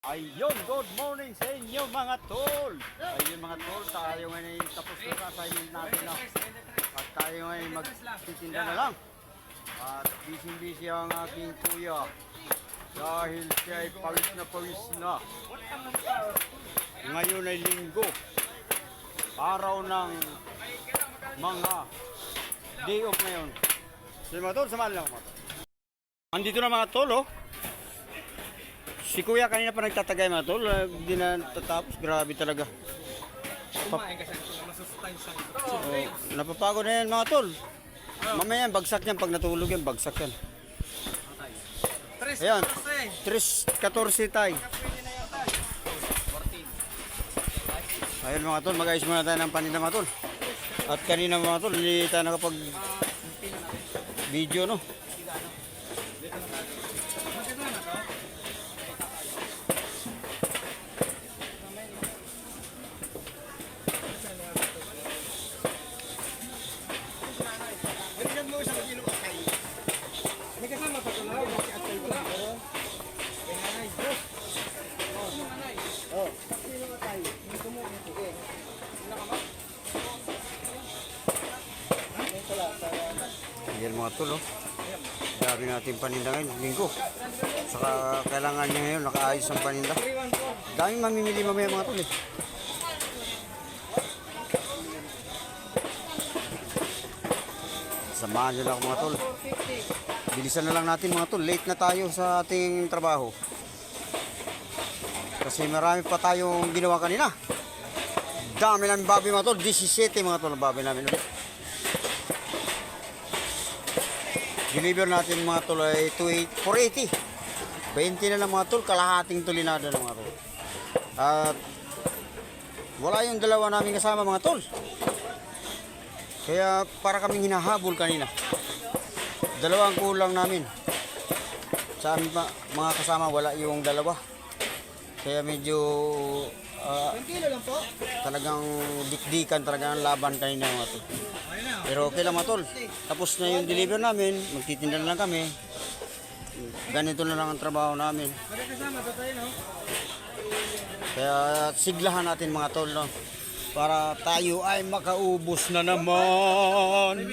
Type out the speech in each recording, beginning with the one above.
Ayun, good morning sa inyo mga tol. Ayun mga tol, tayo ngayon tapos na sa assignment natin na. At tayo ngayon magtitinda na lang. At busy ang aking kuya. Dahil siya ay pawis na. Ngayon ay linggo. Araw ng mga day off ngayon. So mga tol, samahan lang mga tol. Andito na mga tol, oh. Si kuya kanina pa nagtatagay mga tol, hindi na tatapos, grabe talaga. Napapagod na yan mga tol. Mamaya bagsak yan, pag natulog yan, bagsak yan. Ayan, 3-14 tay. Ayun mga tol, mag-ayos muna tayo ng paninda mga tol. At kanina mga tol, hindi tayo nakapag video no. Ayan mga tol, oh. Dami natin paninda ngayon, linggo. Saka kailangan niya ngayon, nakaayos ang paninda. Daming mamimili mamaya mga tol, eh. Samahan nyo lang ako mga tol. Bilisan na lang natin mga tol, late na tayo sa ating trabaho. Kasi marami pa tayong ginawa kanina. Dami namin baboy mga tol, 17 mga tol ang baboy namin ulit. Deliver natin mga tol ay 480. 20 na lang mga tol, kalahating tulinada na mga tol. At wala yung dalawa namin kasama mga tol. Kaya para kaming hinahabol kanina. Dalawang kulang namin. Sa amin pa, mga kasama wala yung dalawa. Kaya medyo talagang dikdikan talaga ang laban kanina mga tol. Pero okay lang mga tol. Tapos na yung deliver namin, magtitinda na lang kami. Ganito na lang ang trabaho namin. Kaya siglahan natin mga tol, no? Para tayo ay makaubos na naman.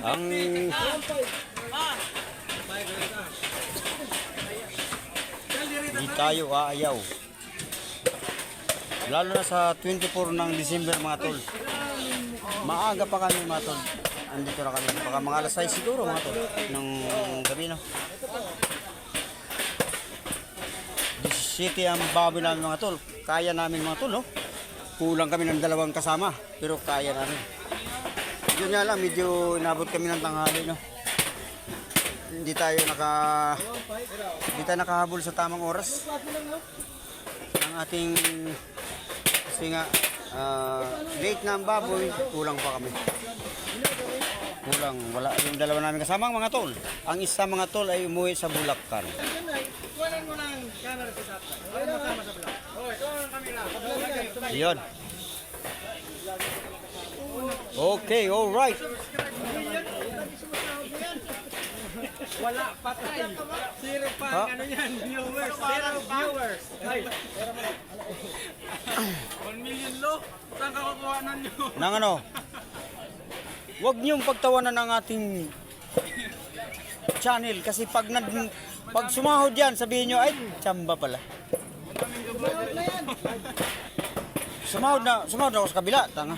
Ang di tayo aayaw. Lalo na sa 24 ng December mga tol. Maaga pa kami mga tol. Andito na kami. Baka mga alas 6 siguro mga tol. Ng gabi na. 17 ang baboy namin mga tol. Kaya namin mga tol, no? Kulang kami ng dalawang kasama. Pero kaya namin. Yun nga lang, medyo inabot kami ng tanghali, no? Hindi tayo nakahabol sa tamang oras. Ang ating kasi nga late na ang baboy, kulang pa kami. Kulang, wala yung dalawa namin kasamang mga tol. Ang isa mga tol ay umuwi sa Bulacan. Kuhanan mo ng camera sa atin. Wala mo tama sa vlog. Okay, ito ang camera. Ayun. Okay, all right. Wala, patay. Zero pa, ano yan, viewers. Zero viewers. 1 million lo. Saan ka kukuha nun nyo? Nang ano? Huwag niyong pagtawanan ang ating channel kasi pag sumahod yan, sabihin nyo, ay, tsamba pala. Sumahod na ako sa kabila, tanga.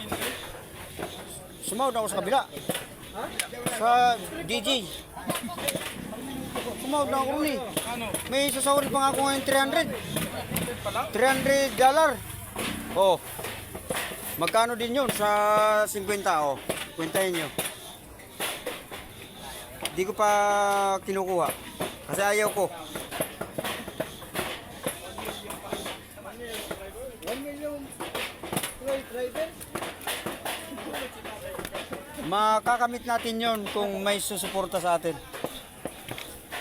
Sumahod na ako sa kabila. Sa DJ. Sumahod na ako rin. May sasahurin pa nga ako ngayon $300. Oh. Magkano din yun sa 50? Oh. Kwentahin nyo. Di ko pa kinukuha. Kasi ayaw ko. 1 million driver? Makakamit natin yon kung may susuporta sa atin.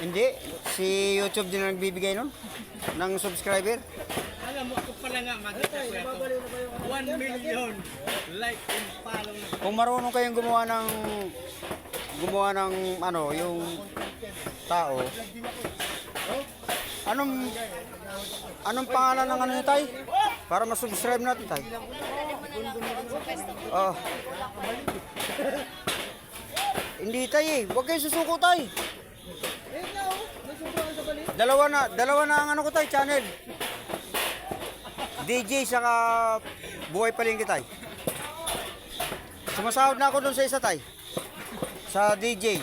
Hindi, si YouTube din ang nagbibigay nun ng subscriber. Alam mo, ako pala nga magkita ko ito. 1 million like and follow. Kung marunong kayong gumawa ng ano, yung tao, Anong pangalan ng ano niyo, tay? Para ma-subscribe natin, tay. Oh. Hindi, tay eh. Huwag kayo susuko, tay. Dalawa na ang ano ko, tay, channel. DJ saka Buhay Palengke, tay. Sumasahod na ako doon sa isa, tay. Sa DJ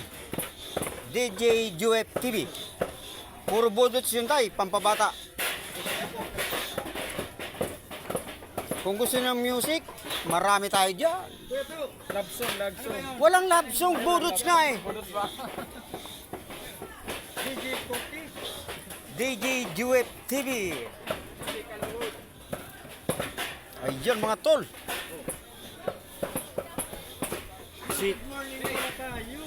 Juep TV. Puro budots yun, tay, pampabata. Kung gusto ng music, marami tayo dyan. Love song. Walang love song, budots nga eh. DJ Cookie. DJ Juep TV. Ayun mga tol. Si... Morning na tayo.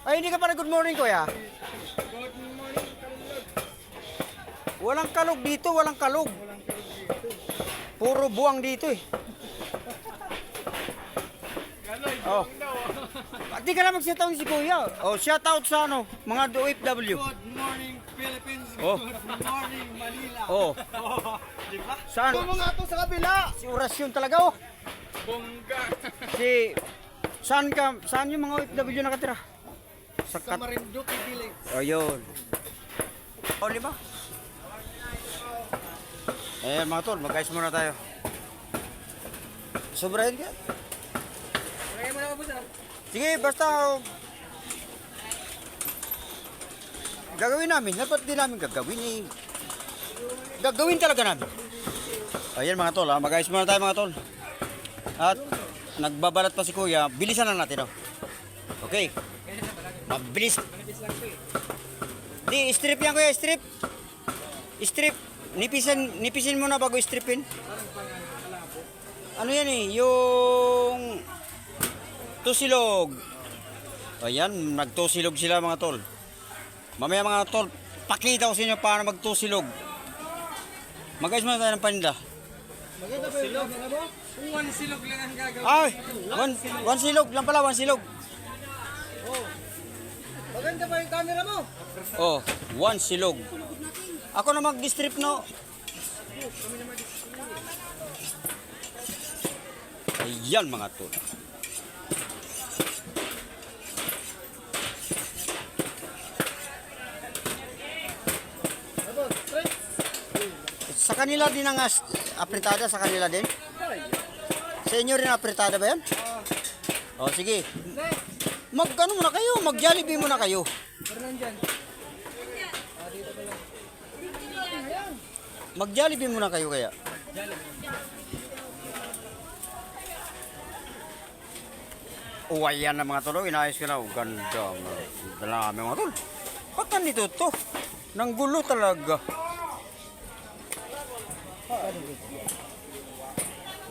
Ay, hindi ka pa na good morning, kuya. Good morning, kalulog. Walang kalog dito, walang kalog. Walang kalog dito. Puro buwang dito eh. Kaloy, Oh. buwang daw. Hindi ka na mag-shoutout si kuya. Oh, shoutout sa ano, mga OFW. Good morning, Philippines. Oh. Good morning, Manila. Oh, Di ba? saan? Ito mga to sa kabila. Si orasyon talaga oh. Bongga. Saan yung mga OFW nakatira? Sa Sa Marinduque Village. Ayun. O, lima. Ayan mga tol, mag-ice muna tayo. Sobrahin ka? Lagay mo na po sa. Sige, basta gagawin namin. Dapat din namin gagawin eh. Gagawin talaga namin. Ayan mga tol, mag-ice muna tayo mga tol. At nagbabalat pa si kuya, bilisan lang natin. Oh. Okay. Mabilis. Di, strip yan kuya, strip. Strip. Nipisin mo na bago stripin. Ano yan eh, yung tusilog. Ayan, nagtusilog sila mga tol. Mamaya mga tol, pakita ko sa inyo paano magtusilog. Mag-ayos muna tayo ng paninda. Maganda ba yung ano mo? Kung one silog lang ang gagawin. Ay, one silog lang pala, one silog. Maganda ba yung camera mo? Oh, one silog. Ako na mag-strip no. Ayan mga tol. Sa kanila din ang apritada, sa kanila din? Sa inyo rin apritada ba yan? O sige. Mag-ano muna kayo, mag-Jollibee muna kayo. Pero nandyan. Mag-Jollibee muna kayo kaya. Oh, ayan na mga tol, inayos ko na. Oh, ganda. Dami mga tol. Ba't nandito to? Nang gulo talaga.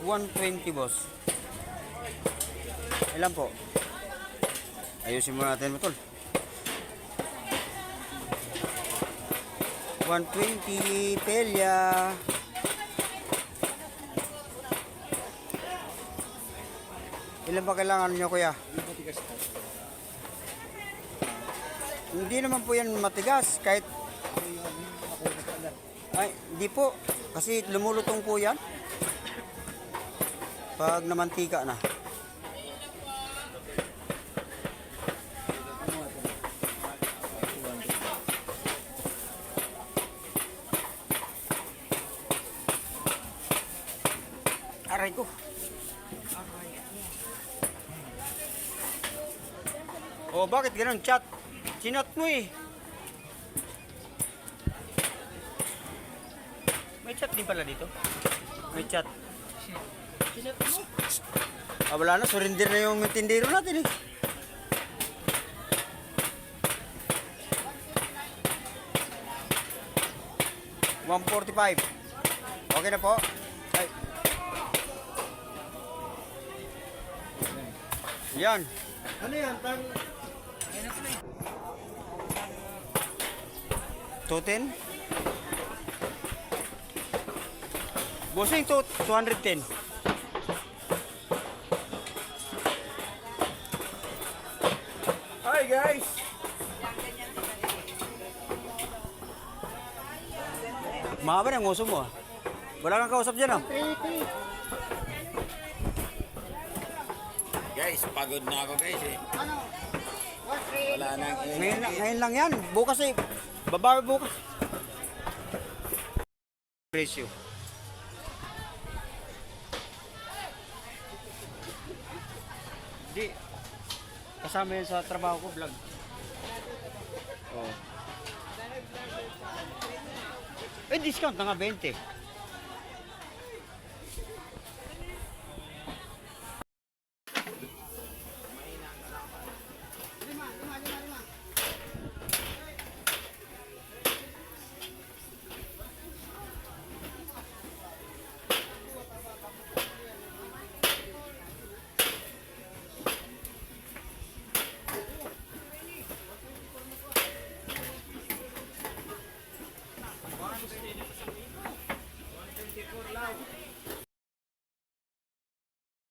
120 boss. Ilan po? Ayusin muna natin mga tol. 120 pelya. Ilan ba kailangan niyo kuya? Hindi naman po yan matigas kahit ay hindi po kasi lumulutong po yan pag namantika na. Aray ko. Oh, bakit ganun? Chat. Sinat mo eh. May chat din pala dito. May chat. Ah, wala na. Surrender na yung tindero natin eh. $145. Okay na po. Ay. Yan. Ano yan? Toten? Bossing to 210. Hi guys! Mahaba na yung nguso mo ah. Wala kang kausap dyan ah. Guys, pagod na ako guys eh. Wala nang Ngayon lang yan. Bukas eh. Babawi bukas. Presyo. Di. Kasama yan sa trabaho ko, vlog. Oh. Eh, discount na nga 20.